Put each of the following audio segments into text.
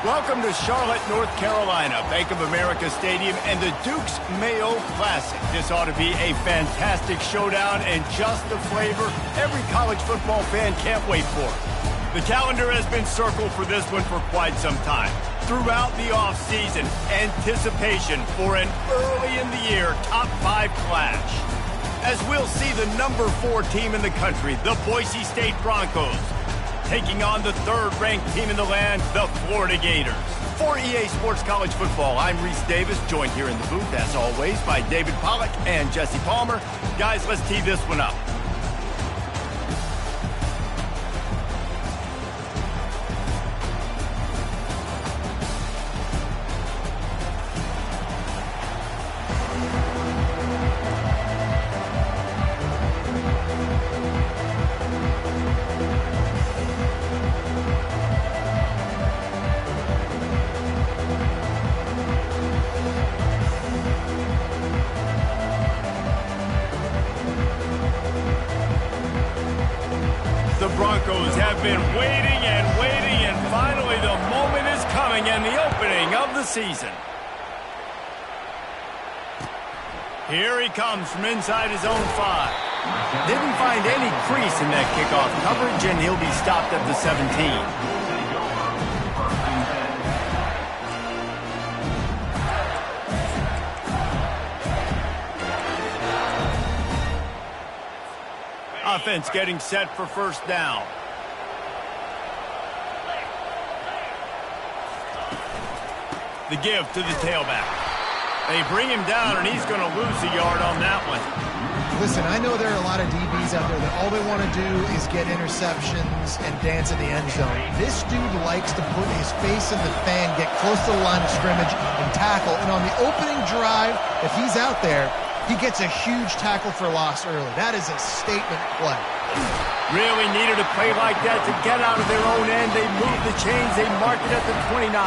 Welcome to Charlotte, North Carolina, Bank of America Stadium, and the Duke's Mayo Classic. This ought to be a fantastic showdown and just the flavor every college football fan can't wait for. The calendar has been circled for this one for quite some time. Throughout the offseason, anticipation for an early-in-the-year top-5 clash. As we'll see the number 4 team in the country, the Boise State Broncos, taking on the 3rd-ranked team in the land, the Florida Gators. For EA Sports College Football, I'm Reese Davis, joined here in the booth, as always, by David Pollack and Jesse Palmer. Guys, let's tee this one up. The Broncos have been waiting, and finally the moment is coming and the opening of the season. Here he comes from inside his own 5. Didn't find any crease in that kickoff coverage, and he'll be stopped at the 17. Offense getting set for first down. The give to the tailback. They bring him down, and he's going to lose a yard on that one. Listen, I know there are a lot of DBs out there that all they want to do is get interceptions and dance in the end zone. This dude likes to put his face in the fan, get close to the line of scrimmage, and tackle. And on the opening drive, if he's out there, he gets a huge tackle for loss early. That is a statement play. Really needed a play like that to get out of their own end. They move the chains. They mark it at the 29.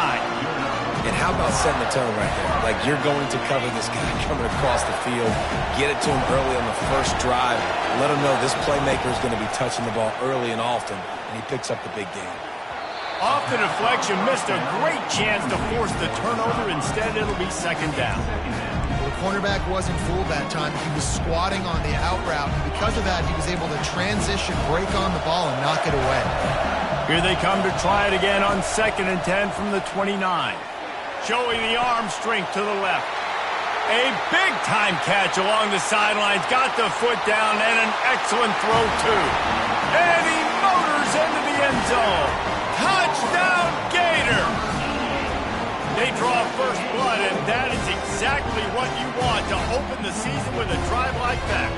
And how about setting the tone right there? Like, you're going to cover this guy coming across the field. Get it to him early on the first drive. Let him know this playmaker is going to be touching the ball early and often, and he picks up the big game. Off the deflection, missed a great chance to force the turnover. Instead, it'll be second down. The cornerback wasn't fooled that time. He was squatting on the out route, and because of that, he was able to transition, break on the ball, and knock it away. Here they come to try it again on 2nd and 10 from the 29. Showing the arm strength to the left. A big-time catch along the sidelines. Got the foot down, and an excellent throw, too. And he motors into the end zone. Touchdown, Gator! They draw first blood, and that is exactly what you want to open the season with a drive like that.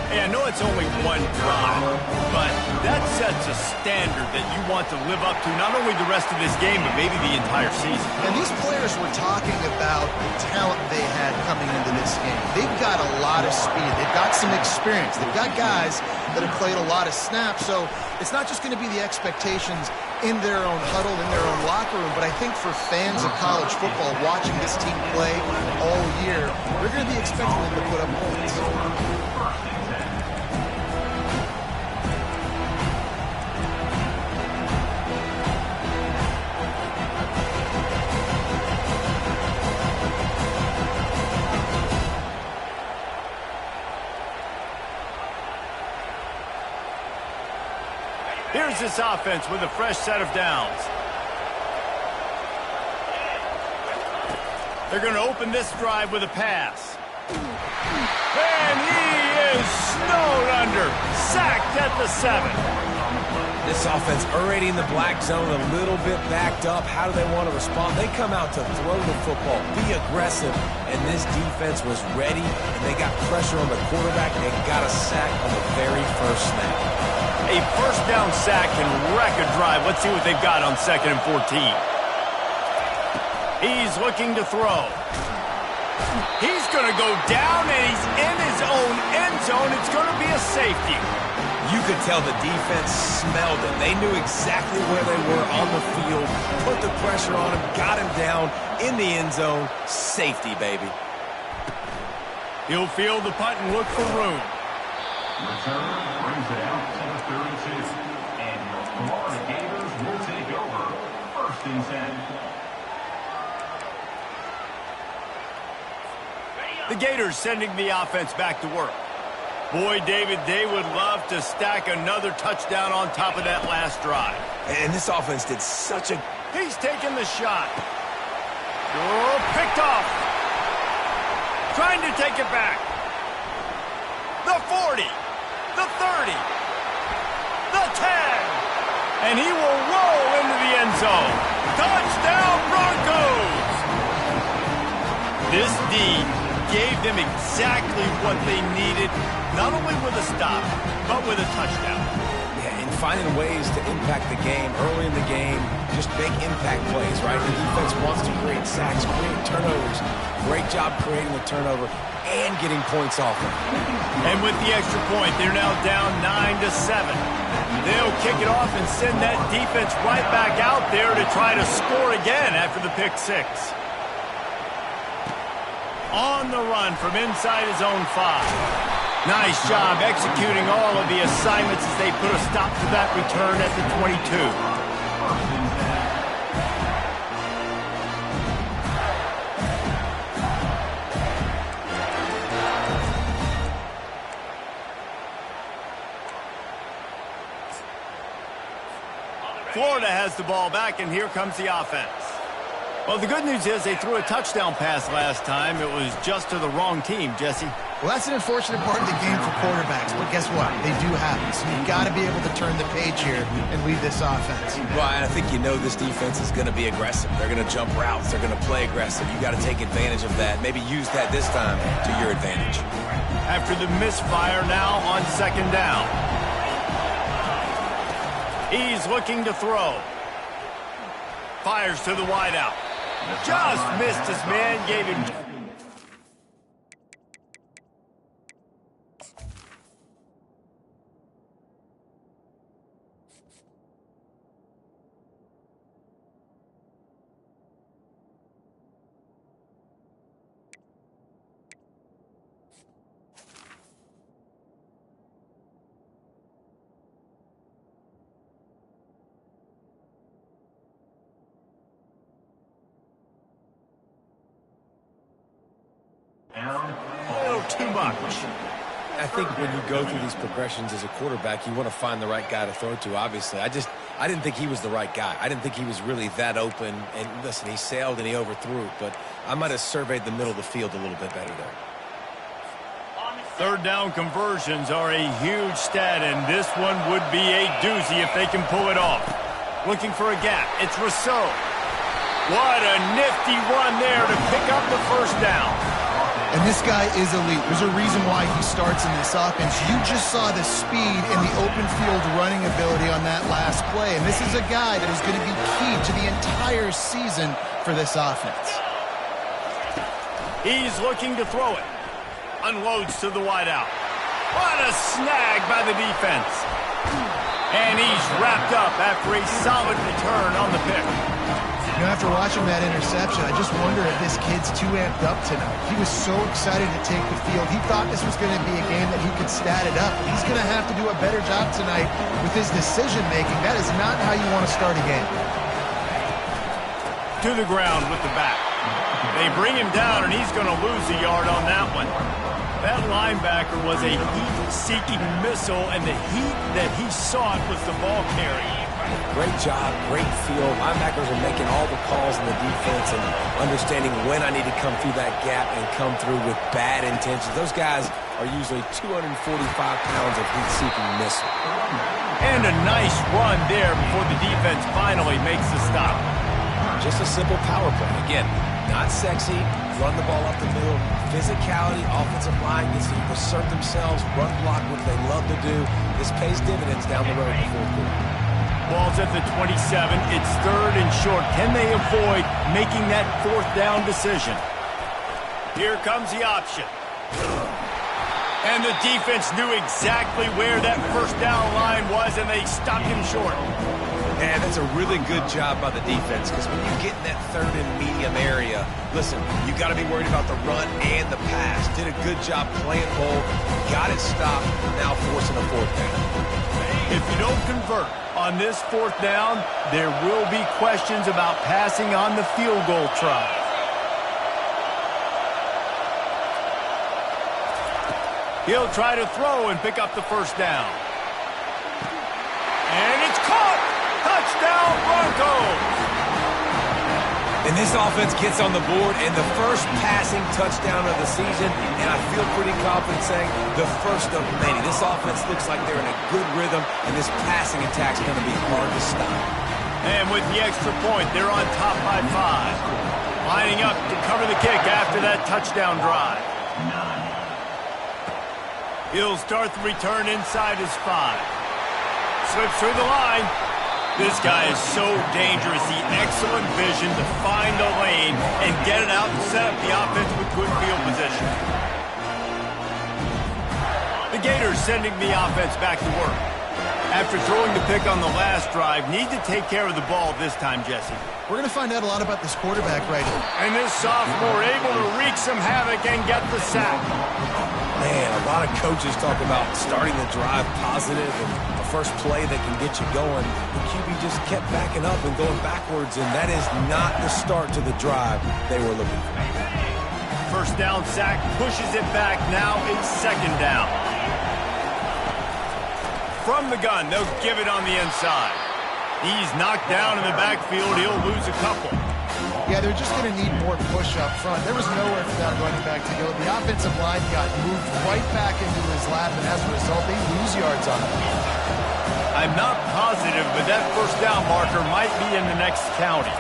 Hey, I know it's only one drive, but that sets a standard that you want to live up to, not only the rest of this game, but maybe the entire season. And these players were talking about the talent they had coming into this game. They've got a lot of speed. They've got some experience. They've got guys that have played a lot of snaps, so it's not just going to be the expectations in their own huddle, in their own locker room, but I think for fans of college football watching this team play all year, we're going to be expecting them to put up points. Here's this offense with a fresh set of downs. They're going to open this drive with a pass. And he is snowed under. Sacked at the 7. This offense already in the black zone, a little bit backed up. How do they want to respond? They come out to throw the football, be aggressive, and this defense was ready, and they got pressure on the quarterback, and they got a sack on the very first snap. A first down sack can wreck a drive. Let's see what they've got on 2nd and 14. He's looking to throw. He's going to go down, and he's in his own end zone. It's going to be a safety. You could tell the defense smelled it. They knew exactly where they were on the field, put the pressure on him, got him down in the end zone. Safety, baby. He'll field the punt and look for room. Return brings it out to the 32. And your Florida Gators will take over 1st The Gators sending the offense back to work. Boy, David, they would love to stack another touchdown on top of that last drive. And this offense did such a... He's taking the shot. Oh, picked off. Trying to take it back. The 40. The 30. The 10. And he will roll into the end zone. Touchdown, Broncos! This D gave them exactly what they needed, not only with a stop, but with a touchdown. Yeah, and finding ways to impact the game early in the game, just make impact plays, right? The defense wants to create sacks, create turnovers. Great job creating the turnover and getting points off it. And with the extra point, they're now down 9-7. They'll kick it off and send that defense right back out there to try to score again after the pick six. On the run from inside his own 5. Nice job executing all of the assignments as they put a stop to that return at the 22. Florida has the ball back, and here comes the offense. Well, the good news is they threw a touchdown pass last time. It was just to the wrong team, Jesse. Well, that's an unfortunate part of the game for quarterbacks, but guess what? They do happen, so you've got to be able to turn the page here and lead this offense. Well, I think you know this defense is going to be aggressive. They're going to jump routes. They're going to play aggressive. You got to take advantage of that. Maybe use that this time to your advantage. After the misfire now on second down. He's looking to throw. Fires to the wideout. Just missed his man, gave him... A little too much. I think when you go through these progressions as a quarterback, you want to find the right guy to throw to, obviously. I didn't think he was the right guy. I didn't think he was really that open. And listen, he sailed and he overthrew it, but I might have surveyed the middle of the field a little bit better there. Third down conversions are a huge stat, and this one would be a doozy if they can pull it off. Looking for a gap. It's Rousseau. What a nifty run there to pick up the first down. And this guy is elite. There's a reason why he starts in this offense. You just saw the speed and the open field running ability on that last play. And this is a guy that is going to be key to the entire season for this offense. He's looking to throw it. Unloads to the wideout. What a snag by the defense. And he's wrapped up after a solid return on the pick. You know, after watching that interception, I just wonder if this kid's too amped up tonight. He was so excited to take the field. He thought this was going to be a game that he could stat it up. He's going to have to do a better job tonight with his decision-making. That is not how you want to start a game. To the ground with the back. They bring him down, and he's going to lose a yard on that one. That linebacker was a heat-seeking missile, and the heat that he sought was the ball carrier. Great job, great feel. Linebackers are making all the calls in the defense and understanding when I need to come through that gap and come through with bad intentions. Those guys are usually 245 pounds of heat-seeking missile. And a nice run there before the defense finally makes the stop. Just a simple power play. Again, not sexy, run the ball up the middle, physicality, offensive line gets to assert themselves, run block, what they love to do. This pays dividends down the road in the fourth quarter. Ball's at the 27. It's third and short. Can they avoid making that fourth down decision? Here comes the option. And the defense knew exactly where that first down line was, and they stopped him short. And that's a really good job by the defense, because when you get in that third and medium area, listen, you got to be worried about the run and the pass. Did a good job playing ball. Got it stopped. Now forcing a fourth down. If you don't convert on this fourth down, there will be questions about passing on the field goal try. He'll try to throw and pick up the first down. And it's caught! Touchdown, Broncos! And this offense gets on the board, and the first passing touchdown of the season, and I feel pretty confident saying the first of many. This offense looks like they're in a good rhythm, and this passing attack's going to be hard to stop. And with the extra point, they're on top by 5. Lining up to cover the kick after that touchdown drive. He'll start the return inside his 5. Slips through the line. This guy is so dangerous. The excellent vision to find the lane and get it out and set up the offense with good field position. The Gators sending the offense back to work. After throwing the pick on the last drive, need to take care of the ball this time, Jesse. We're going to find out a lot about this quarterback right here. And this sophomore able to wreak some havoc and get the sack. Man, a lot of coaches talk about starting the drive positive and a first play that can get you going. The QB just kept backing up and going backwards, and that is not the start to the drive they were looking for. First down sack, pushes it back. Now it's second down. From the gun, they'll give it on the inside. He's knocked down in the backfield. He'll lose a couple. Yeah, they're just going to need more push up front. There was nowhere for that running back to go. The offensive line got moved right back into his lap, and as a result, they lose yards on him. I'm not positive, but that first down marker might be in the next county.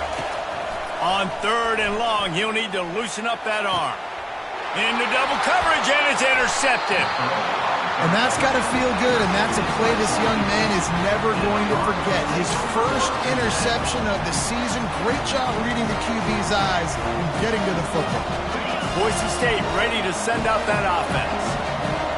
On third and long, he'll need to loosen up that arm. Into double coverage, and it's intercepted. And that's got to feel good, and that's a play this young man is never going to forget. His first interception of the season. Great job reading the QB's eyes and getting to the football. Boise State ready to send out that offense.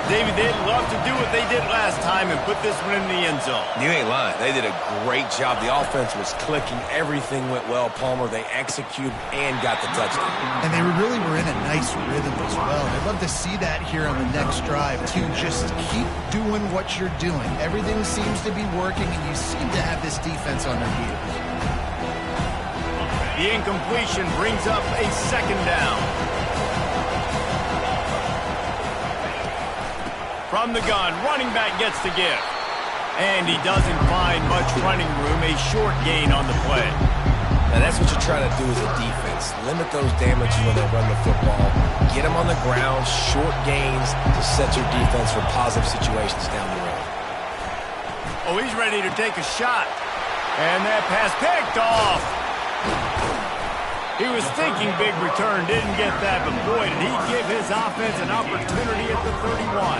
David, they'd love to do what they did last time and put this one in the end zone. You ain't lying. They did a great job. The offense was clicking. Everything went well, Palmer. They executed and got the touchdown. And they really were in a nice rhythm as well. I'd love to see that here on the next drive, too. Just keep doing what you're doing. Everything seems to be working, and you seem to have this defense on their heels. The incompletion brings up a second down. From the gun, running back gets the gift. And he doesn't find much running room, a short gain on the play. Now that's what you try to do as a defense. Limit those damages when they run the football. Get them on the ground, short gains to set your defense for positive situations down the road. Oh, he's ready to take a shot. And that pass picked off. He was thinking big return, didn't get that, but boy, did he give his offense an opportunity at the 31.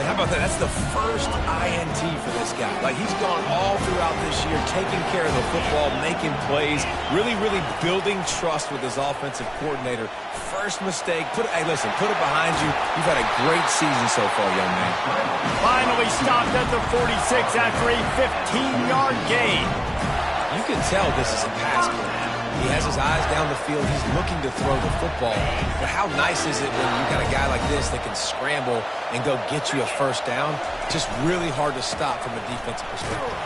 And how about that? That's the first INT for this guy. Like, he's gone all throughout this year, taking care of the football, making plays, really building trust with his offensive coordinator. First mistake, hey, listen, put it behind you. You've had a great season so far, young man. Finally stopped at the 46 after a 15-yard gain. You can tell this is a pass game. He has his eyes down the field. He's looking to throw the football. But how nice is it when you got a guy like this that can scramble and go get you a first down? Just really hard to stop from a defensive perspective.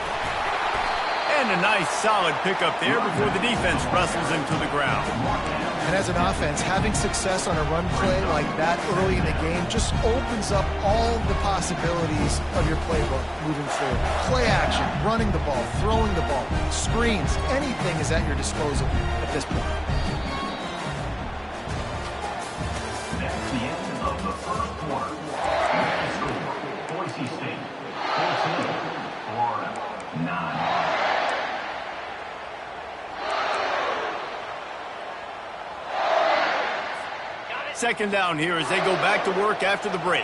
And a nice solid pickup there before the defense wrestles into the ground. And as an offense, having success on a run play like that early in the game just opens up all the possibilities of your playbook moving forward. Play action, running the ball, throwing the ball, screens, anything is at your disposal at this point. That's the end of the first quarter. Score, Boise State, 14, Florida, 9. Second down here as they go back to work after the break.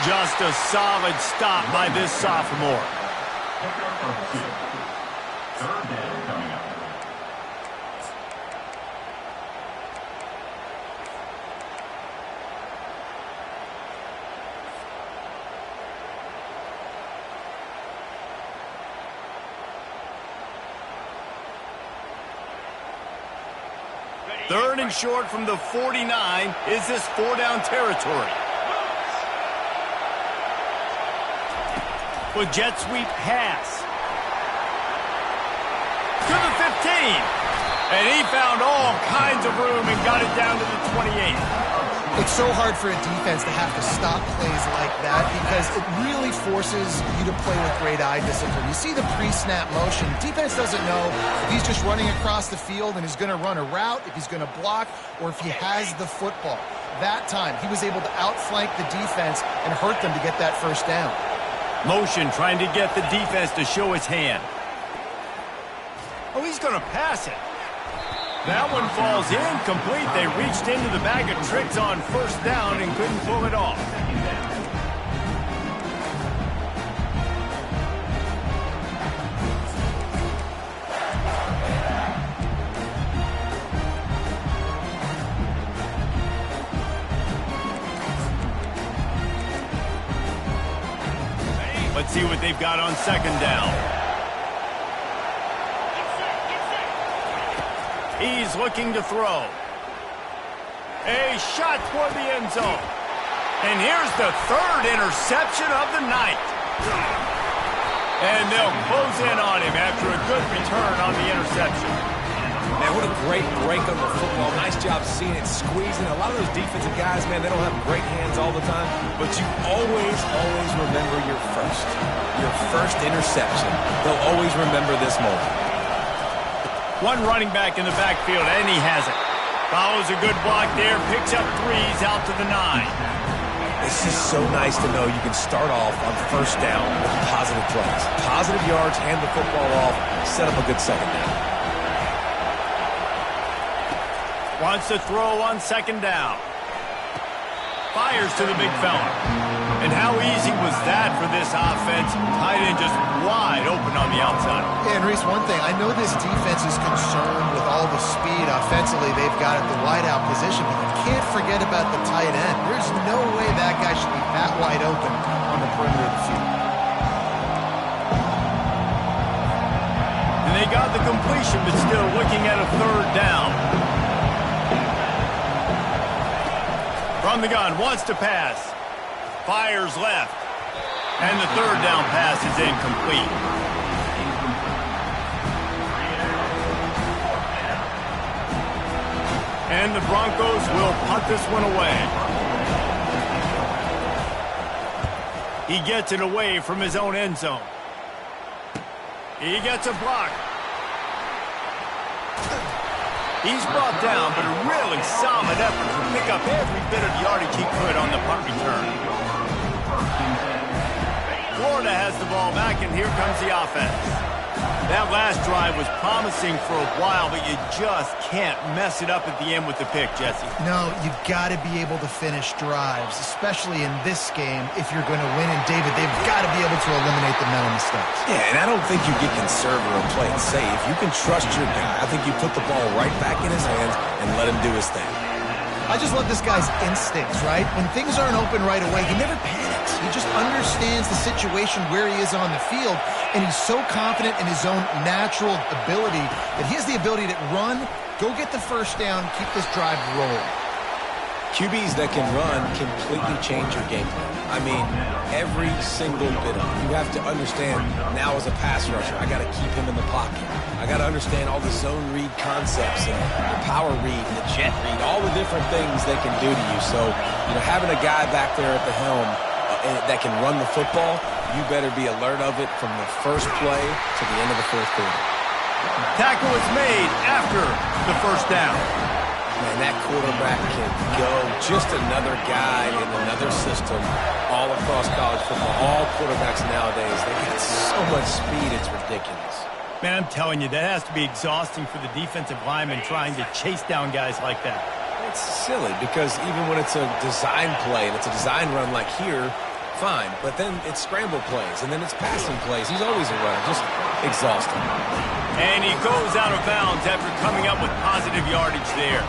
Just a solid stop by this sophomore. Pickup of 2. Third down coming up. 3rd and short from the 49. Is this 4-down territory? With jet sweep pass. To the 15. And he found all kinds of room and got it down to the 28. It's so hard for a defense to have to stop plays like that because it really forces you to play with great eye discipline. You see the pre-snap motion. Defense doesn't know if he's just running across the field and he's going to run a route, if he's going to block, or if he has the football. That time, he was able to outflank the defense and hurt them to get that 1st down. Motion trying to get the defense to show his hand. Oh, he's going to pass it. That one falls incomplete. They reached into the bag of tricks on 1st down and couldn't pull it off. Let's see what they've got on 2nd down. He's looking to throw. A shot toward the end zone. And here's the 3rd interception of the night. And they'll close in on him after a good return on the interception. Man, what a great break on the football. Nice job seeing it squeezing. A lot of those defensive guys, man, they don't have great hands all the time, but you always remember your first interception. They'll always remember this moment. One running back in the backfield, and he has it. Follows a good block there, picks up 3s out to the 9. It's just so nice to know you can start off on 1st down with positive plays. Positive yards, hand the football off, set up a good 2nd down. Wants to throw on 2nd down. Fires to the big fella. And how easy was that for this offense? Tight end just wide open on the outside. Yeah, and Reese, one thing, I know this defense is concerned with all the speed offensively they've got at the wideout position, but you can't forget about the tight end. There's no way that guy should be that wide open on the perimeter of the field. And they got the completion, but still looking at a 3rd down. From the gun, wants to pass. Fires left. And the 3rd down pass is incomplete. And the Broncos will punt this one away. He gets it away from his own end zone. He gets a block. He's brought down, but a really solid effort to pick up every bit of yardage he could on the punt return. Florida has the ball back, and here comes the offense. That last drive was promising for a while, but you just can't mess it up at the end with the pick, Jesse. No, you've got to be able to finish drives, especially in this game if you're going to win. And, David, they've got to be able to eliminate the mental mistakes. Yeah, and I don't think you get conservative or play it safe. You can trust your guy. I think you put the ball right back in his hands and let him do his thing. I just love this guy's instincts, right? When things aren't open right away, he never panics. He just understands the situation where he is on the field, and he's so confident in his own natural ability that he has the ability to run, go get the 1st down, keep this drive rolling. QBs that can run completely change your game plan. I mean, every single bit of it. You have to understand, now as a pass rusher, I got to keep him in the pocket. I got to understand all the zone read concepts and the power read and the jet read, all the different things they can do to you. So, having a guy back there at the helm that can run the football, you better be alert of it from the first play to the end of the 4th quarter. Tackle is made after the 1st down. Man, that quarterback can go. Just another guy in another system all across college football. All quarterbacks nowadays, they got so much speed, it's ridiculous. Man, I'm telling you, that has to be exhausting for the defensive lineman trying to chase down guys like that. It's silly because even when it's a design play and it's a design run like here, fine. But then it's scramble plays and then it's passing plays. He's always a runner. Just exhausting. And he goes out of bounds after coming up with positive yardage there.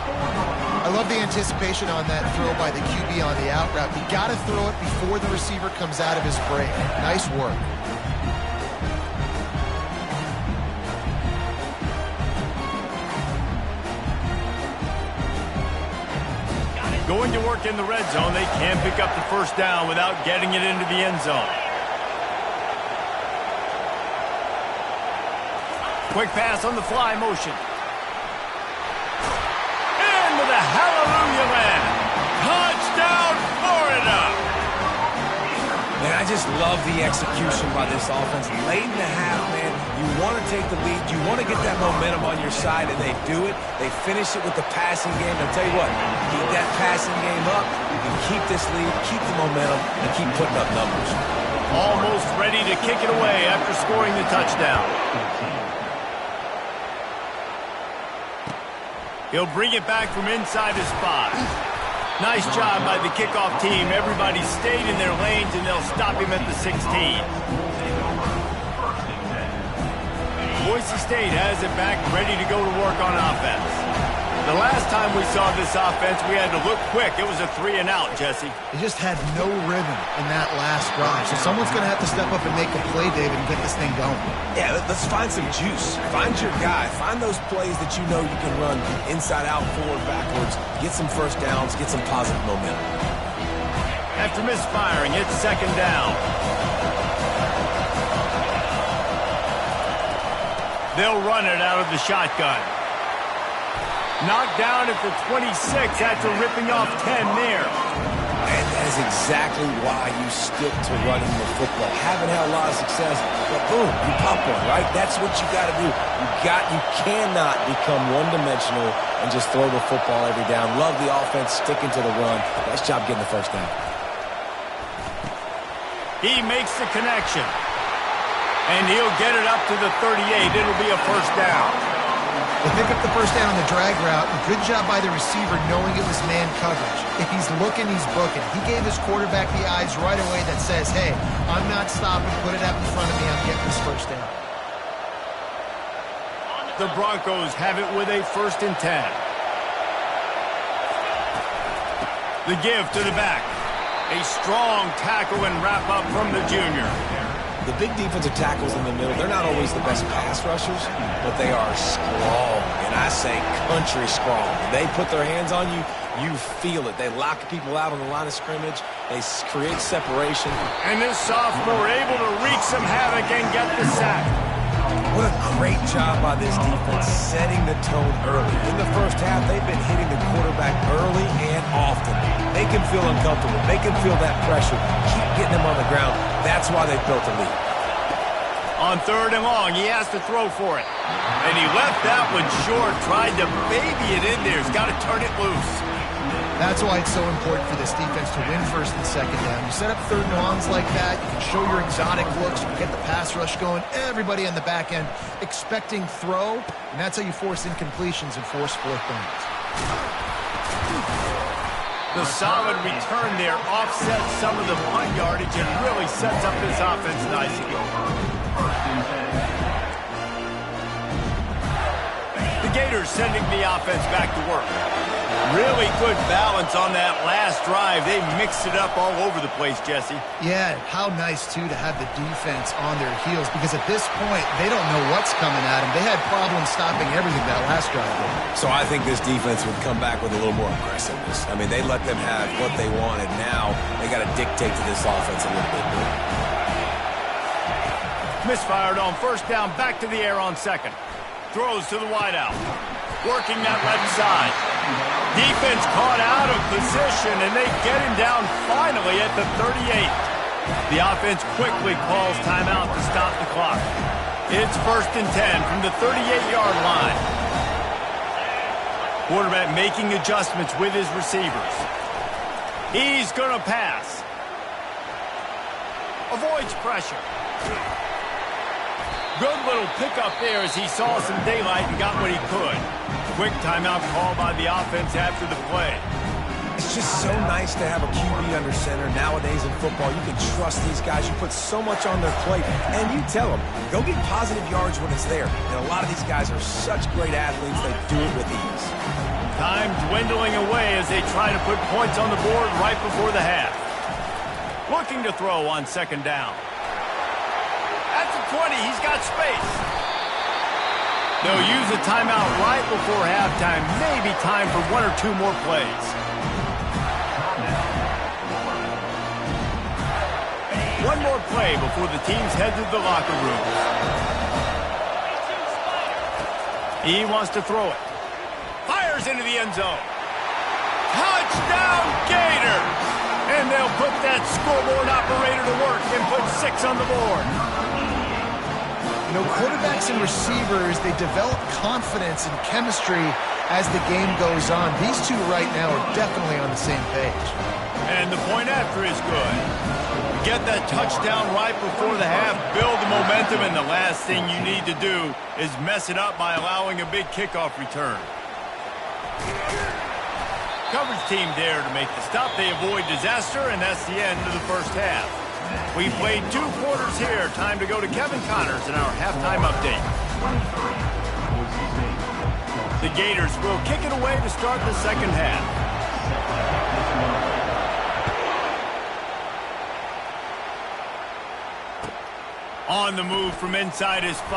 I love the anticipation on that throw by the QB on the out route. You got to throw it before the receiver comes out of his break. Nice work. Going to work in the red zone, they can't pick up the first down without getting it into the end zone. Quick pass on the fly motion. And with a hallelujah land. Touchdown, Florida! Man, I just love the execution by this offense. Late in the half, man, you want to take the lead. You want to get that momentum on your side, and they do it. They finish it with the passing game. I'll tell you what, keep that passing game up. You can keep this lead, keep the momentum, and keep putting up numbers. Almost ready to kick it away after scoring the touchdown. He'll bring it back from inside his 5. Nice job by the kickoff team. Everybody stayed in their lanes, and they'll stop him at the 16. Boise State has it back, ready to go to work on offense. The last time we saw this offense, we had to look quick. It was a 3-and-out, Jesse. They just had no rhythm in that last drive. So someone's going to have to step up and make a play, David, and get this thing going. Yeah, let's find some juice. Find your guy. Find those plays that you know you can run inside out, forward, backwards. Get some first downs. Get some positive momentum. After misfiring, it's second down. They'll run it out of the shotgun. Knocked down at the 26 after ripping off 10 there. And that is exactly why you stick to running the football. Haven't had a lot of success, but boom, you pop one, right? That's what you got to do. You cannot become one-dimensional and just throw the football every down. Love the offense, sticking to the run. Nice job getting the first down. He makes the connection. And he'll get it up to the 38. It'll be a first down. They pick up the first down on the drag route. Good job by the receiver knowing it was man coverage. If he's looking, he's booking. He gave his quarterback the eyes right away that says, hey, I'm not stopping. Put it out in front of me. I'm getting this first down. The Broncos have it with a 1st and 10. The give to the back. A strong tackle and wrap up from the junior. The big defensive tackles in the middle, they're not always the best pass rushers, but they are strong, and I say country strong. When they put their hands on you, you feel it. They lock people out on the line of scrimmage. They create separation. And this sophomore able to wreak some havoc and get the sack. What a great job by this defense setting the tone early. In the first half, they've been hitting the quarterback early and often. They can feel uncomfortable. They can feel that pressure. Keep getting them on the ground. That's why they've built a lead. On 3rd and long, he has to throw for it. And he left that one short, tried to baby it in there. He's got to turn it loose. That's why it's so important for this defense to win 1st and 2nd down. You set up 3rd and longs like that, you can show your exotic looks, you can get the pass rush going, everybody on the back end expecting throw, and that's how you force incompletions and force 4th downs. The solid return there offsets some of the punt yardage and really sets up this offense nicely. The Gators sending the offense back to work. Really good balance on that last drive. They mixed it up all over the place, Jesse. Yeah, how nice, too, to have the defense on their heels, because at this point, they don't know what's coming at them. They had problems stopping everything that last drive. So I think this defense would come back with a little more aggressiveness. I mean, they let them have what they wanted. Now they got to dictate to this offense a little bit more. Misfired on 1st down, back to the air on 2nd. Throws to the wideout. Working that left side. Defense caught out of position, and they get him down finally at the 38. The offense quickly calls timeout to stop the clock. It's 1st and 10 from the 38-yard line. Quarterback making adjustments with his receivers. He's going to pass. Avoids pressure. Good little pickup there as he saw some daylight and got what he could. Quick timeout call by the offense after the play. It's just so nice to have a QB under center. Nowadays in football, you can trust these guys. You put so much on their plate, and you tell them, go get positive yards when it's there. And a lot of these guys are such great athletes, they do it with ease. Time dwindling away as they try to put points on the board right before the half. Looking to throw on 2nd down. At the 20, he's got space. They'll use a timeout right before halftime. Maybe time for 1 or 2 more plays. One more play before the teams head to the locker room. He wants to throw it. Fires into the end zone. Touchdown, Gators! And they'll put that scoreboard operator to work and put 6 on the board. You know, quarterbacks and receivers, they develop confidence and chemistry as the game goes on. These two right now are definitely on the same page. And the point after is good. Get that touchdown right before the half, build the momentum, and the last thing you need to do is mess it up by allowing a big kickoff return. Coverage team there to make the stop. They avoid disaster, and that's the end of the first half. We played 2 quarters here. Time to go to Kevin Connors in our halftime update. The Gators will kick it away to start the second half. On the move from inside his 5.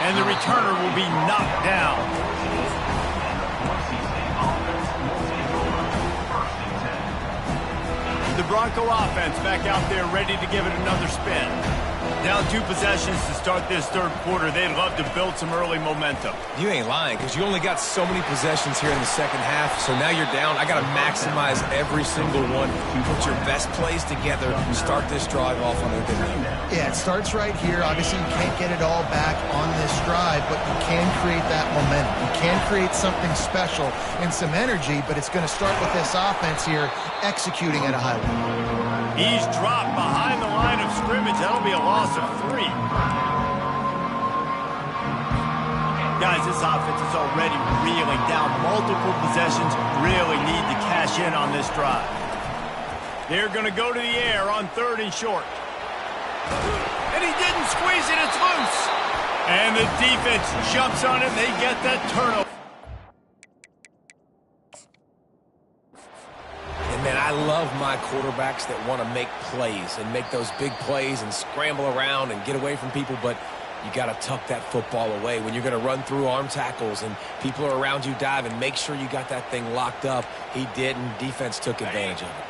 And the returner will be knocked down. The Bronco offense back out there ready to give it another spin. Down 2 possessions to start this third quarter. They'd love to build some early momentum. You ain't lying, because you only got so many possessions here in the second half, so now you're down. I got to maximize every single one. You put your best plays together, start this drive off on a good note. Yeah, it starts right here. Obviously, you can't get it all back on this drive, but you can create that momentum. You can create something special and some energy, but it's going to start with this offense here executing at a high level. He's dropped behind the line of scrimmage. That'll be a loss of 3. Guys, this offense is already reeling down. Multiple possessions, really need to cash in on this drive. They're going to go to the air on 3rd and short. And he didn't squeeze it. It's loose. And the defense jumps on it. They get that turnover. Man, I love my quarterbacks that want to make plays and make those big plays and scramble around and get away from people, but you got to tuck that football away. When you're going to run through arm tackles and people are around you diving, make sure you got that thing locked up. He did, and defense took advantage of it.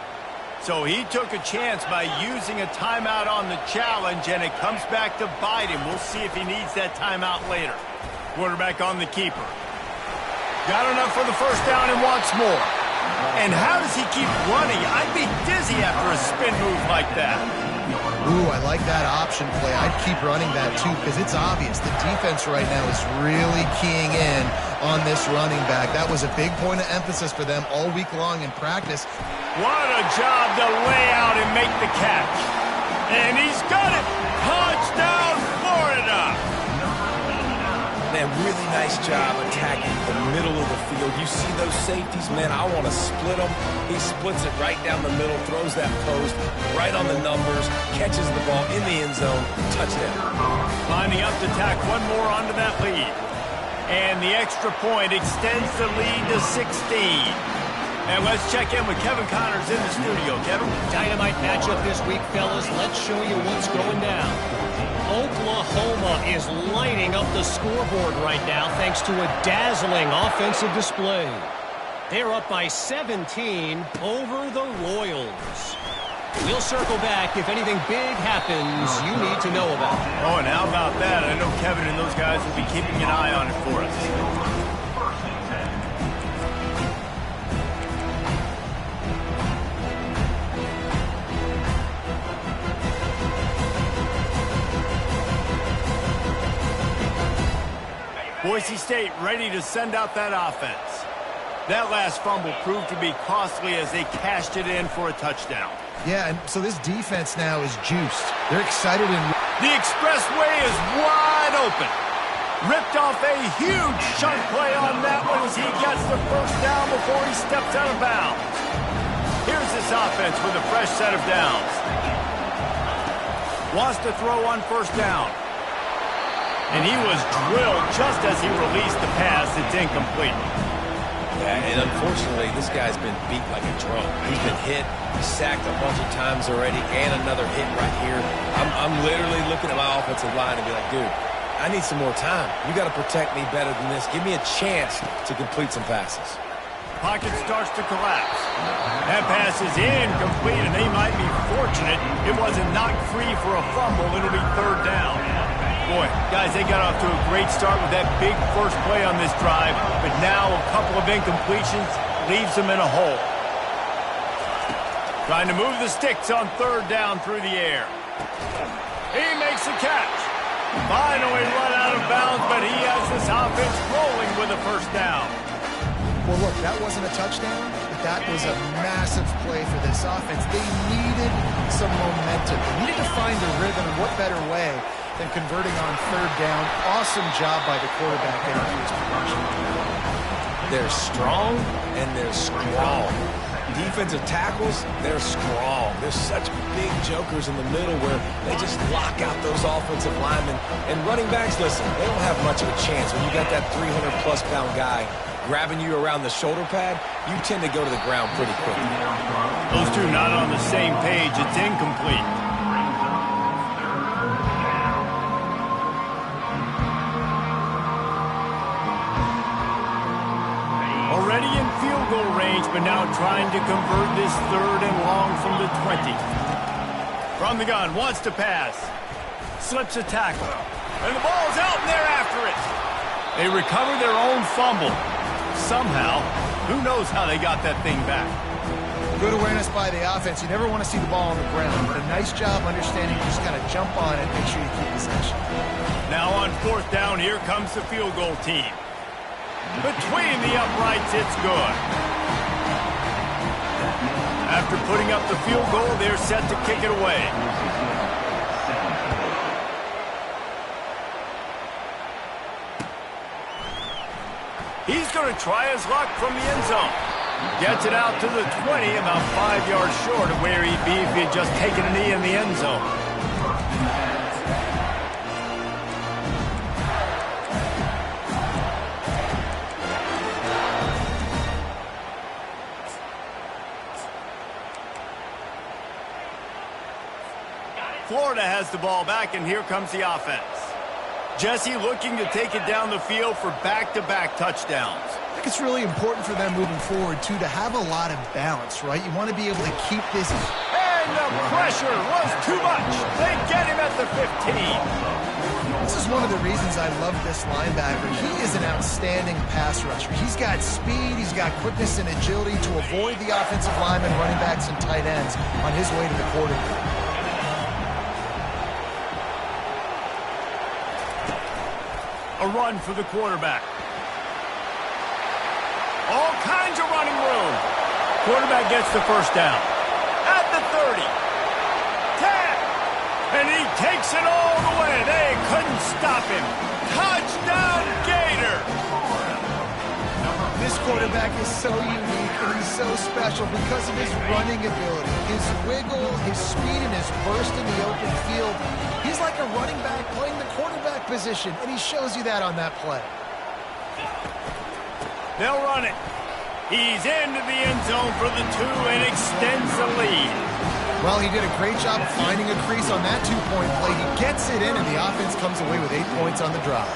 So he took a chance by using a timeout on the challenge, and it comes back to bite him. We'll see if he needs that timeout later. Quarterback on the keeper. Got enough for the first down and wants more. And how does he keep running? I'd be dizzy after a spin move like that. Ooh, I like that option play. I'd keep running that too because it's obvious. The defense right now is really keying in on this running back. That was a big point of emphasis for them all week long in practice. What a job to lay out and make the catch. And he's got it. Touchdown, Florida. Man, really nice job attacking the middle of the field. You see those safeties, man, I want to split them. He splits it right down the middle, throws that post right on the numbers, catches the ball in the end zone, touchdown. Lining up to tack one more onto that lead. And the extra point extends the lead to 16. And let's check in with Kevin Connors in the studio. Kevin? Dynamite matchup this week, fellas. Let's show you what's going down. Oklahoma is lighting up the scoreboard right now thanks to a dazzling offensive display. They're up by 17 over the Royals. We'll circle back if anything big happens you need to know about. Oh, and how about that? I know Kevin and those guys will be keeping an eye on it for us. Boise State ready to send out that offense. That last fumble proved to be costly as they cashed it in for a touchdown. Yeah, and so this defense now is juiced. They're excited and... The expressway is wide open. Ripped off a huge chunk play on that one as he gets the first down before he steps out of bounds. Here's this offense with a fresh set of downs. Wants to throw on first down. And he was drilled just as he released the pass. It's incomplete. Yeah, and unfortunately, this guy's been beat like a drum. He's been hit, sacked a bunch of times already, and another hit right here. I'm literally looking at my offensive line and be like, dude, I need some more time. You got to protect me better than this. Give me a chance to complete some passes. pocket starts to collapse. That pass is incomplete, and they might be fortunate it wasn't knocked free for a fumble. It'll be third down. Boy, guys, they got off to a great start with that big first play on this drive, but now a couple of incompletions leaves them in a hole. Trying to move the sticks on third down through the air. He makes the catch. Finally run out of bounds, but he has this offense rolling with a first down. Well, look, that wasn't a touchdown, but that was a massive play for this offense. They needed some momentum. They needed to find a rhythm, and what better way than converting on third down. Awesome job by the quarterback getting to his production. They're strong and they're strong. Defensive tackles, they're strong. There's such big jokers in the middle where they just lock out those offensive linemen. And running backs, listen, they don't have much of a chance. When you got that 300-plus pound guy grabbing you around the shoulder pad, you tend to go to the ground pretty quickly. Those two not on the same page. It's incomplete. Already in field goal range, but now trying to convert this third and long from the 20. From the gun, wants to pass. Slips a tackle. And the ball's out, and they're after it. They recover their own fumble. Somehow, who knows how they got that thing back. Good awareness by the offense. You never want to see the ball on the ground, but a nice job understanding you just got to jump on it, make sure you keep possession. Now on fourth down, here comes the field goal team. Between the uprights, it's good. After putting up the field goal, they're set to kick it away. He's going to try his luck from the end zone. Gets it out to the 20, about 5 yards short of where he'd be if he had just taken a knee in the end zone. Florida has the ball back, and here comes the offense. Jesse looking to take it down the field for back-to-back touchdowns. I think it's really important for them moving forward, too, to have a lot of balance, right? You want to be able to keep this. And the pressure was too much. They get him at the 15. This is one of the reasons I love this linebacker. He is an outstanding pass rusher. He's got speed, he's got quickness and agility to avoid the offensive linemen, running backs, and tight ends on his way to the quarterback. A run for the quarterback. All kinds of running room. Quarterback gets the first down. At the 30. 10. And he takes it all the way. They couldn't stop him. Touchdown, Gator. This quarterback is so unique and he's so special because of his running ability, his wiggle, his speed, and his burst in the open field. He's like a running back playing the quarterback position, and he shows you that on that play. They'll run it. He's into the end zone for the 2 and extends the lead. Well, he did a great job of finding a crease on that 2-point play. He gets it in, and the offense comes away with 8 points on the drive.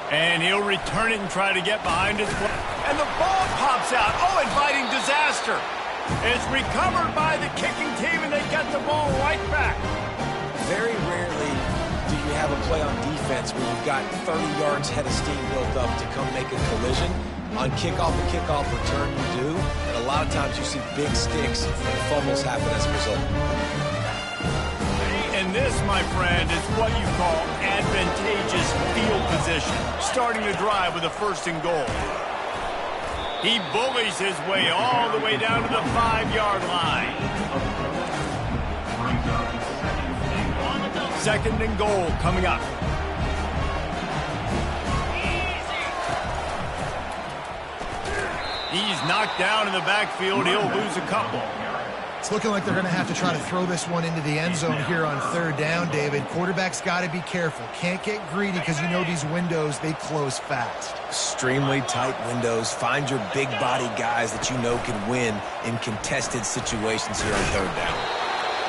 And he'll return it and try to get behind his play. And the ball pops out. Oh, inviting disaster. It's recovered by the kicking team, and they get the ball right back. Very rarely do you have a play on defense where you've got 30 yards head of steam built up to come make a collision. On kickoff and kickoff return, you do. And a lot of times you see big sticks and fumbles happen as a result. And this, my friend, is what you call advantageous field position. Starting the drive with a 1st and goal. He bullies his way all the way down to the 5-yard line. 2nd and goal coming up. He's knocked down in the backfield. He'll lose a couple. It's looking like they're going to have to try to throw this one into the end zone here on 3rd down, David. Quarterback's got to be careful. Can't get greedy because you know these windows, they close fast. Extremely tight windows. Find your big body guys that you know can win in contested situations here on 3rd down.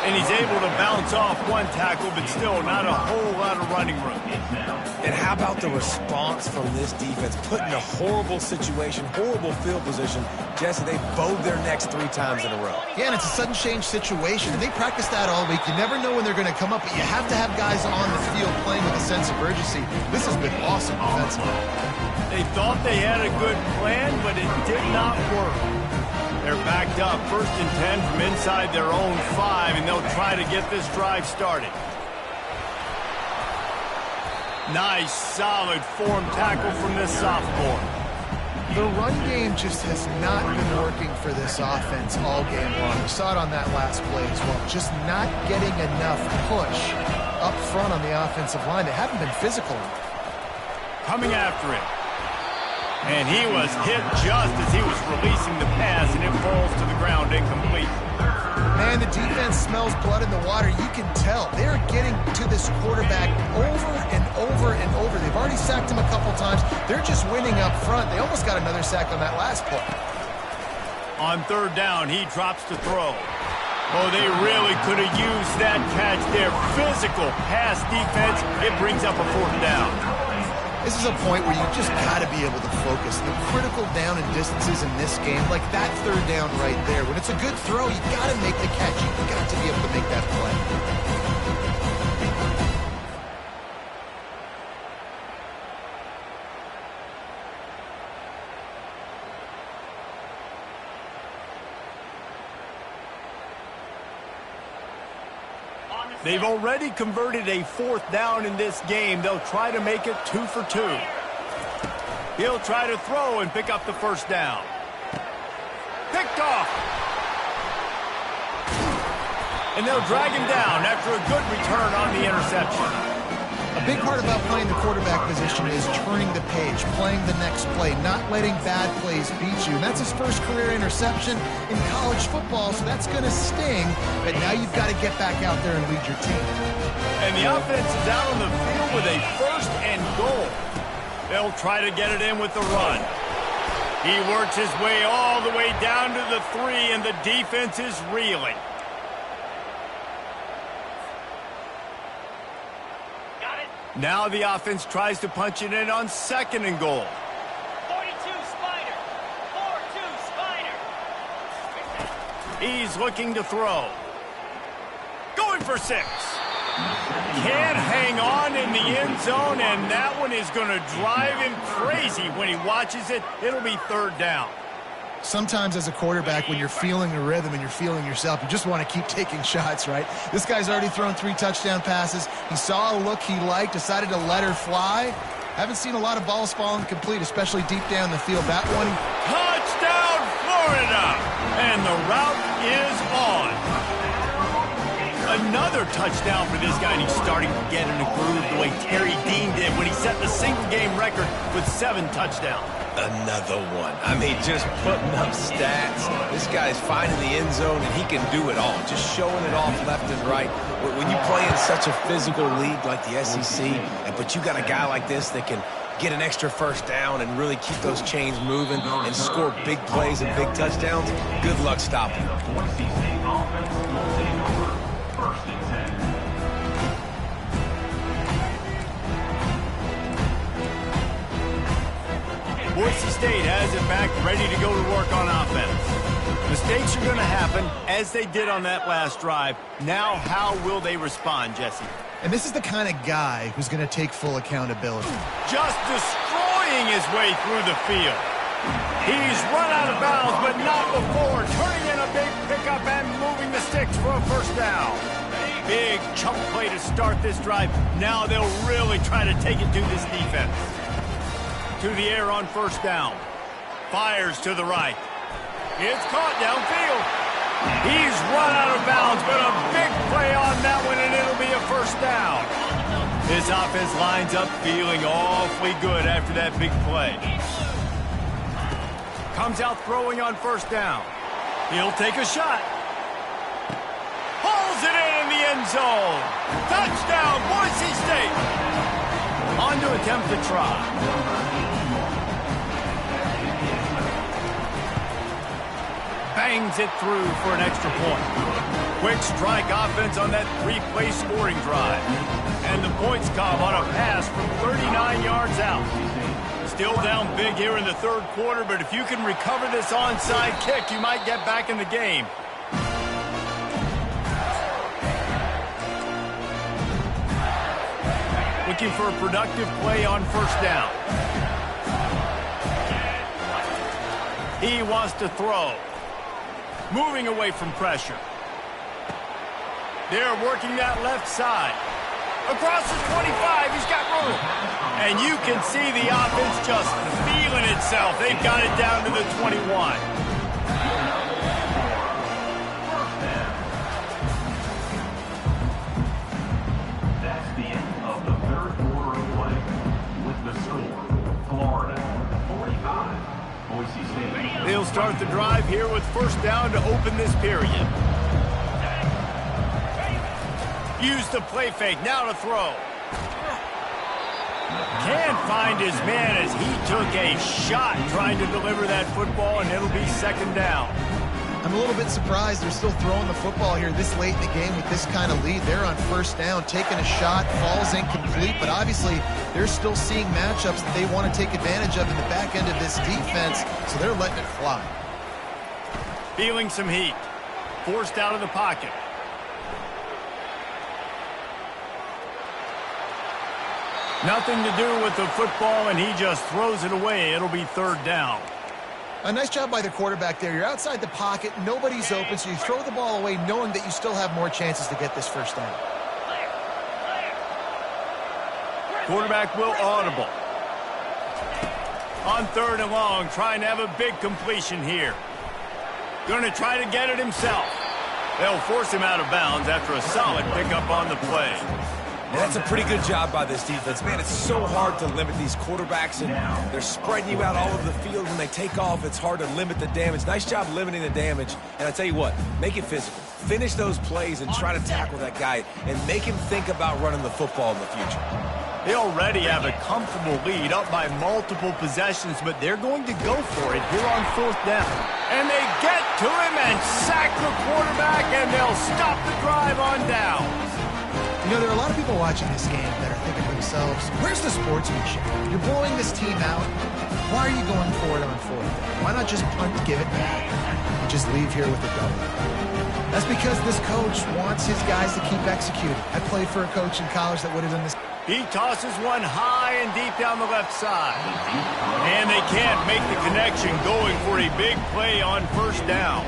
And he's able to bounce off one tackle, but still not a whole lot of running room. And how about the response from this defense? Put in a horrible situation, horrible field position. Jesse, they bowed their necks 3 times in a row. Yeah, and it's a sudden change situation. And they practice that all week. You never know when they're going to come up, but you have to have guys on the field playing with a sense of urgency. This has been awesome defensively. They thought they had a good plan, but it did not work. They're backed up, 1st and 10 from inside their own 5, and they'll try to get this drive started. Nice, solid form tackle from this sophomore. The run game just has not been working for this offense all game long. We saw it on that last play as well. Just not getting enough push up front on the offensive line. They haven't been physical enough. Coming after him. And he was hit just as he was releasing the pass, and it falls to the ground incomplete. Man, the defense smells blood in the water. You can tell. They're getting to this quarterback over and over and over. They've already sacked him a couple times. They're just winning up front. They almost got another sack on that last play. On 3rd down, he drops to throw. Oh, they really could have used that catch there. Physical pass defense. It brings up a 4th down. This is a point where you just got to be able to focus. The critical down and distances in this game, like that 3rd down right there. When it's a good throw, you got to make the catch. You got to be able to make that play. They've already converted a 4th down in this game. They'll try to make it 2 for 2. He'll try to throw and pick up the 1st down. Picked off. And they'll drag him down after a good return on the interception. A big part about playing the quarterback position is turning the page, playing the next play, not letting bad plays beat you. And that's his first career interception in college football, so that's going to sting. But now you've got to get back out there and lead your team. And the offense is out on the field with a 1st and goal. They'll try to get it in with the run. He works his way all the way down to the 3, and the defense is reeling. Now the offense tries to punch it in on 2nd and goal. 42 Spider. 4-2 Spider. He's looking to throw. Going for 6. Can't hang on in the end zone, and that one is going to drive him crazy when he watches it. It'll be 3rd down. Sometimes as a quarterback, when you're feeling the rhythm and you're feeling yourself, you just want to keep taking shots, right? This guy's already thrown 3 touchdown passes. He saw a look he liked, decided to let her fly. Haven't seen a lot of balls falling complete, especially deep down the field. That one. Touchdown, Florida! And the route is on. Another touchdown for this guy, and he's starting to get in a groove the way Terry Dean did when he set the single-game record with 7 touchdowns. Another one. I mean, just putting up stats. This guy's finding the end zone, and he can do it all. Just showing it off left and right. When you play in such a physical league like the SEC, but you got a guy like this that can get an extra 1st down and really keep those chains moving and score big plays and big touchdowns, good luck stopping him. Boise State has it back, ready to go to work on offense. Mistakes are going to happen, as they did on that last drive. Now, how will they respond, Jesse? And this is the kind of guy who's going to take full accountability. Just destroying his way through the field. He's run out of bounds, but not before. Turning in a big pickup and moving the sticks for a 1st down. Big chunk play to start this drive. Now they'll really try to take it to this defense. To the air on 1st down. Fires to the right. It's caught downfield. He's run out of bounds, but a big play on that one, and it'll be a 1st down. This offense lines up feeling awfully good after that big play. Comes out throwing on 1st down. He'll take a shot. Pulls it in the end zone. Touchdown, Boise State. On to attempt the try. Bangs it through for an extra point. Quick strike offense on that three-play scoring drive. And the points come on a pass from 39 yards out. Still down big here in the third quarter, but if you can recover this onside kick, you might get back in the game. Looking for a productive play on first down. He wants to throw. Moving away from pressure. They're working that left side. Across the 25, he's got room. And you can see the offense just feeling itself. They've got it down to the 21. That's the end of the third quarter of play. With the score, Florida 45, Boise State. They'll start the drive here with first down to open this period. Use the play fake, now to throw. Can't find his man as he took a shot trying to deliver that football, and it'll be second down. I'm a little bit surprised they're still throwing the football here this late in the game with this kind of lead. They're on first down, taking a shot, falls incomplete, but obviously they're still seeing matchups that they want to take advantage of in the back end of this defense, so they're letting it fly. Feeling some heat. Forced out of the pocket. Nothing to do with the football, and he just throws it away. It'll be third down. A nice job by the quarterback there. You're outside the pocket, nobody's open, so you throw the ball away knowing that you still have more chances to get this first down. Quarterback will audible. On third and long, trying to have a big completion here. Going to try to get it himself. They'll force him out of bounds after a solid pickup on the play. And that's a pretty good job by this defense. Man, it's so hard to limit these quarterbacks, and they're spreading you out all over the field. When they take off, it's hard to limit the damage. Nice job limiting the damage. And I tell you what, make it physical. Finish those plays and try to tackle that guy and make him think about running the football in the future. They already have a comfortable lead up by multiple possessions, but they're going to go for it here on fourth down. And they get to him and sack the quarterback, and they'll stop the drive on down. You know, there are a lot of people watching this game that are thinking to themselves, where's the sportsmanship? You're blowing this team out. Why are you going for it on fourth down? Why not just punt, give it back, and just leave here with a W? That's because this coach wants his guys to keep executing. I played for a coach in college that would have done this. He tosses one high and deep down the left side. And they can't make the connection, going for a big play on first down.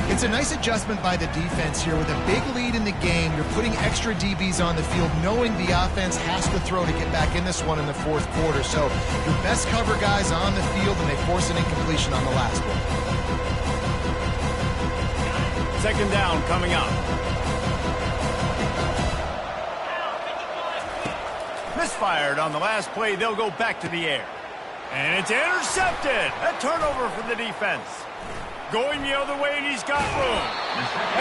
It's a nice adjustment by the defense here. With a big lead in the game, you're putting extra DBs on the field, knowing the offense has to throw to get back in this one in the fourth quarter. So your best cover guys on the field, and they force an incompletion on the last one. Second down coming up. Misfired on the last play. They'll go back to the air. And it's intercepted. A turnover for the defense. Going the other way, and he's got room.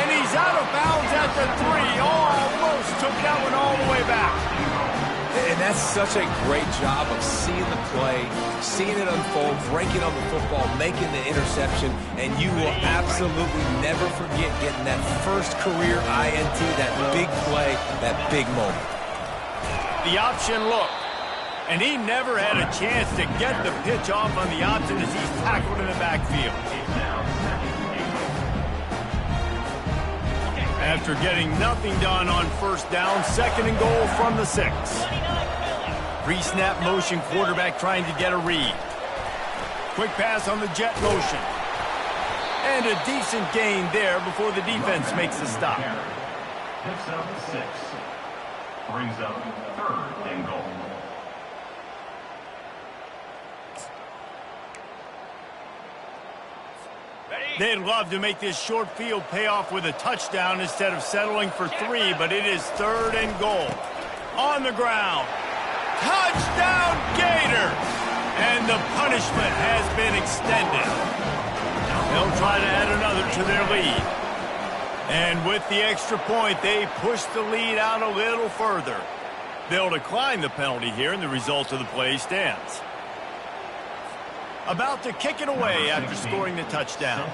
And he's out of bounds at the 3. Almost took that one all the way back. And that's such a great job of seeing the play, seeing it unfold, breaking on the football, making the interception, and you will absolutely never forget getting that first career INT, that big play, that big moment. The option look. And he never had a chance to get the pitch off on the option as he's tackled in the backfield. After getting nothing done on first down, second and goal from the 6. Pre-snap motion, quarterback trying to get a read. Quick pass on the jet motion. And a decent gain there before the defense makes the stop. Picks up 6. Brings up third and goal. They'd love to make this short field pay off with a touchdown instead of settling for 3, but it is third and goal. On the ground. Touchdown, Gator! And the punishment has been extended. They'll try to add another to their lead. And with the extra point, they push the lead out a little further. They'll decline the penalty here, and the result of the play stands. About to kick it away after scoring the touchdown.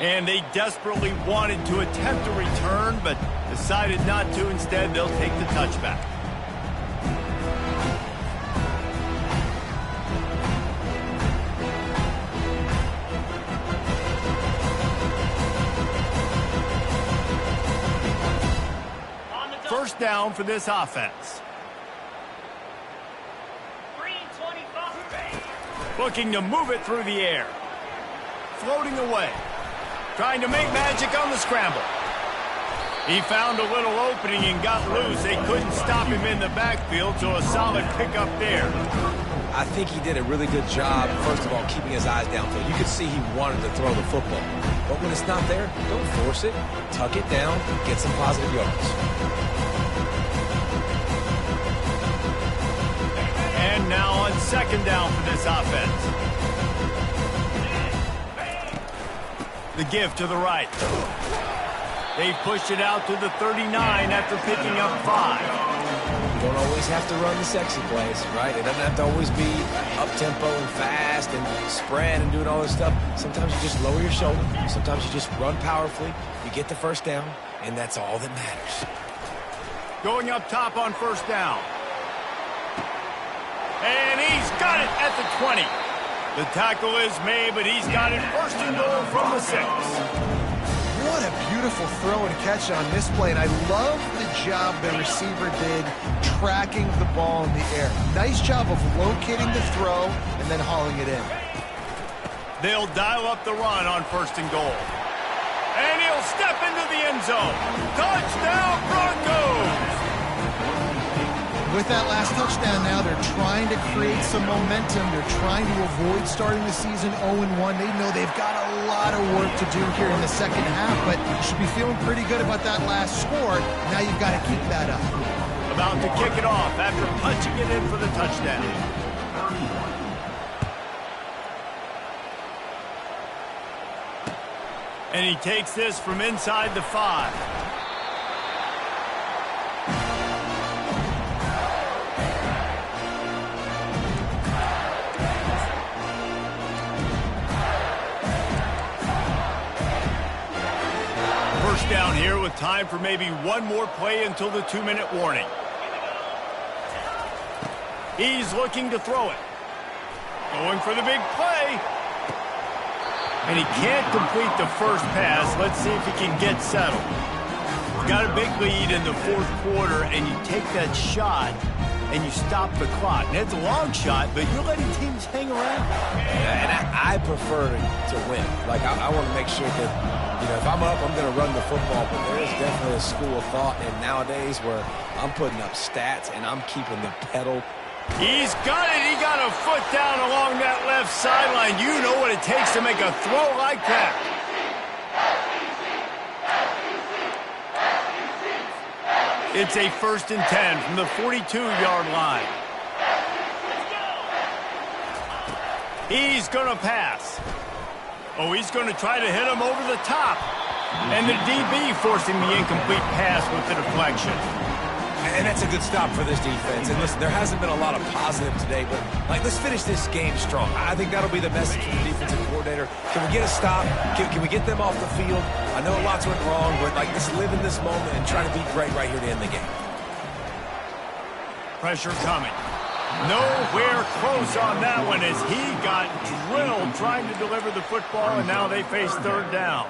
And they desperately wanted to attempt a return, but decided not to. Instead, they'll take the touchback. First down for this offense. Looking to move it through the air. Floating away. Trying to make magic on the scramble. He found a little opening and got loose. They couldn't stop him in the backfield, so a solid pickup there. I think he did a really good job, first of all, keeping his eyes downfield. You could see he wanted to throw the football. But when it's not there, don't force it. Tuck it down, get some positive yards. And now on second down for this offense. The give to the right. They pushed it out to the 39 after picking up 5. You don't always have to run the sexy plays, right? It doesn't have to always be up-tempo and fast and spread and doing all this stuff. Sometimes you just lower your shoulder. Sometimes you just run powerfully. You get the first down, and that's all that matters. Going up top on first down. And he's got it at the 20. The tackle is made, but he's got it first and goal from the 6. What a beautiful throw and catch on this play, and I love the job the receiver did tracking the ball in the air. Nice job of locating the throw and then hauling it in. They'll dial up the run on first and goal. And he'll step into the end zone. Touchdown, Broncos! With that last touchdown now, they're trying to create some momentum. They're trying to avoid starting the season 0-1. They know they've got a lot of work to do here in the second half, but you should be feeling pretty good about that last score. Now you've got to keep that up. About to kick it off after punching it in for the touchdown. And he takes this from inside the 5. Down here with time for maybe one more play until the 2-minute warning. He's looking to throw it. Going for the big play. And he can't complete the first pass. Let's see if he can get settled. He's got a big lead in the fourth quarter, and you take that shot and you stop the clock. And it's a long shot, but you're letting teams hang around. Yeah, and I prefer to win. Like, I want to make sure that, you know, if I'm up, I'm going to run the football, but there is definitely a school of thought in nowadays where I'm putting up stats and I'm keeping the pedal. He's got it. He got a foot down along that left sideline. You know what it takes to make a throw like that. It's a 1st and 10 from the 42-yard line. He's going to pass. Oh, he's going to try to hit him over the top. And the DB forcing the incomplete pass with the deflection. And that's a good stop for this defense. And listen, there hasn't been a lot of positive today, but, like, let's finish this game strong. I think that'll be the message from the defensive coordinator. Can we get a stop? Can we get them off the field? I know lots went wrong, but, like, let's live in this moment and try to be great right here to end the game. Pressure coming. Nowhere close on that one as he got drilled trying to deliver the football, and now they face third down.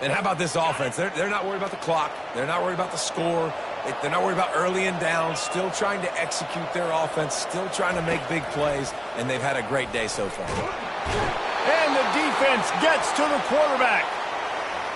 And how about this offense? They're not worried about the clock. They're not worried about the score. They're not worried about early and down. Still trying to execute their offense. Still trying to make big plays. And they've had a great day so far. And the defense gets to the quarterback.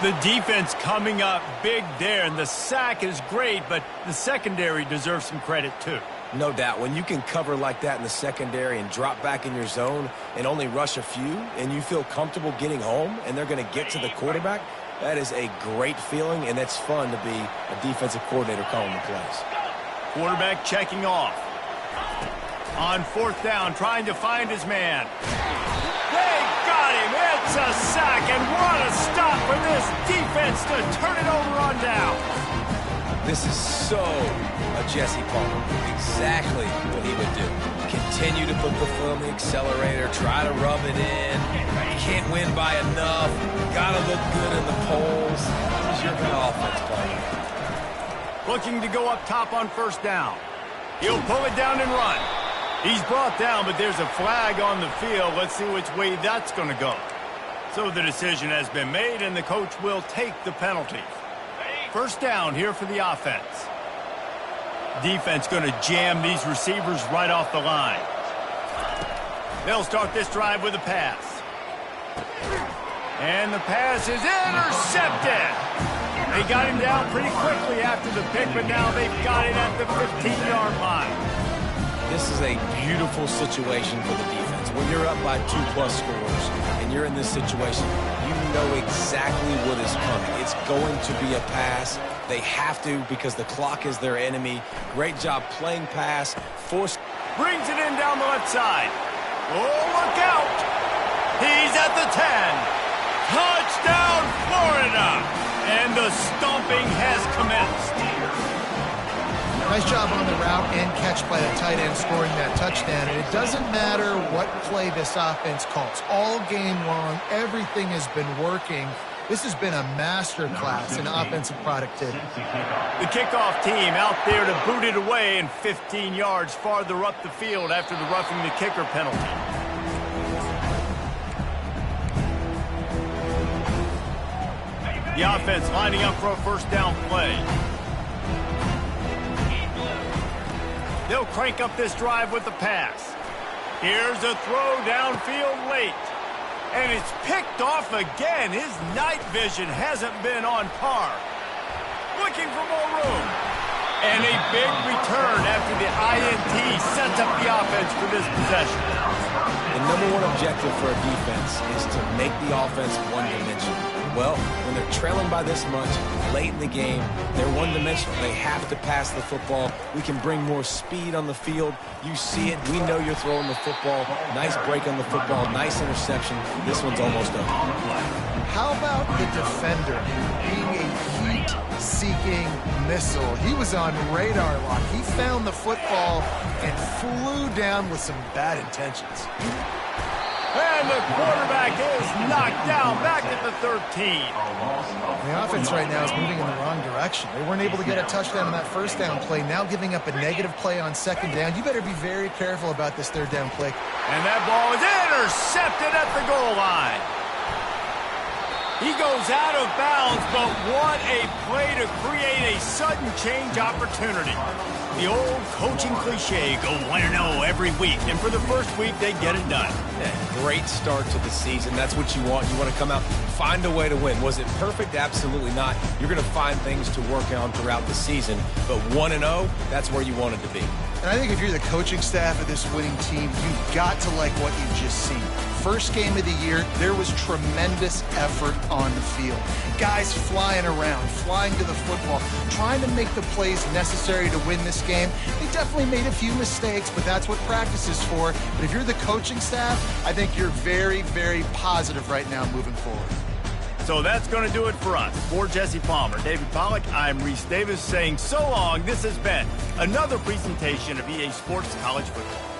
The defense coming up big there. And the sack is great, but the secondary deserves some credit too. No doubt. When you can cover like that in the secondary and drop back in your zone and only rush a few, and you feel comfortable getting home, and they're going to get to the quarterback, that is a great feeling, and it's fun to be a defensive coordinator calling the plays. Quarterback checking off. On fourth down, trying to find his man. They got him. It's a sack, and what a stop for this defense to turn it over on down. This is so a Jesse Palmer. Exactly what he would do. Continue to put the foot on the accelerator, try to rub it in, You can't win by enough. Gotta look good in the polls. This is your kind of offense playing. Looking to go up top on first down. He'll pull it down and run. He's brought down, but there's a flag on the field. Let's see which way that's going to go. So the decision has been made, and the coach will take the penalty. First down here for the offense. Defense going to jam these receivers right off the line. They'll start this drive with a pass. And the pass is intercepted. They got him down pretty quickly after the pick, but now they've got it at the 15-yard line. This is a beautiful situation for the defense. When you're up by 2+ scores and you're in this situation, you know exactly what is coming. It's going to be a pass. They have to because the clock is their enemy. Great job playing pass. Brings it in down the left side. Oh, look out. He's at the 10. Touchdown, Florida. And the stomping has commenced. Nice job on the route and catch by the tight end scoring that touchdown. And it doesn't matter what play this offense calls. All game long, everything has been working. This has been a master class in offensive productivity. The kickoff team out there to boot it away and 15 yards farther up the field after the roughing the kicker penalty. The offense lining up for a first down play. They'll crank up this drive with the pass. Here's a throw downfield late. And it's picked off again. His night vision hasn't been on par. Looking for more room. And a big return after the INT sets up the offense for this possession. The #1 objective for a defense is to make the offense one-dimensional. Well, when they're trailing by this much, late in the game, they're one-dimensional. They have to pass the football. We can bring more speed on the field. You see it. We know you're throwing the football. Nice break on the football. Nice interception. This one's almost over. How about the defender being a heat-seeking missile? He was on radar lock. He found the football and flew down with some bad intentions. And the quarterback is knocked down back at the 13. The offense right now is moving in the wrong direction. They weren't able to get a touchdown on that first down play. Now giving up a negative play on second down. You better be very careful about this third down play. And that ball is intercepted at the goal line. He goes out of bounds, but what a play to create a sudden change opportunity. The old coaching cliche, go 1-0 every week. And for the first week, they get it done. Yeah, great start to the season. That's what you want. You want to come out, find a way to win. Was it perfect? Absolutely not. You're going to find things to work on throughout the season. But 1-0, that's where you want it to be. And I think if you're the coaching staff of this winning team, you've got to like what you've just seen. First game of the year, there was tremendous effort on the field. Guys flying around, flying to the football, trying to make the plays necessary to win this game. They definitely made a few mistakes, but that's what practice is for. But if you're the coaching staff, I think you're very, very positive right now moving forward. So that's going to do it for us. For Jesse Palmer, David Pollack, I'm Reese Davis saying so long. This has been another presentation of EA Sports College Football.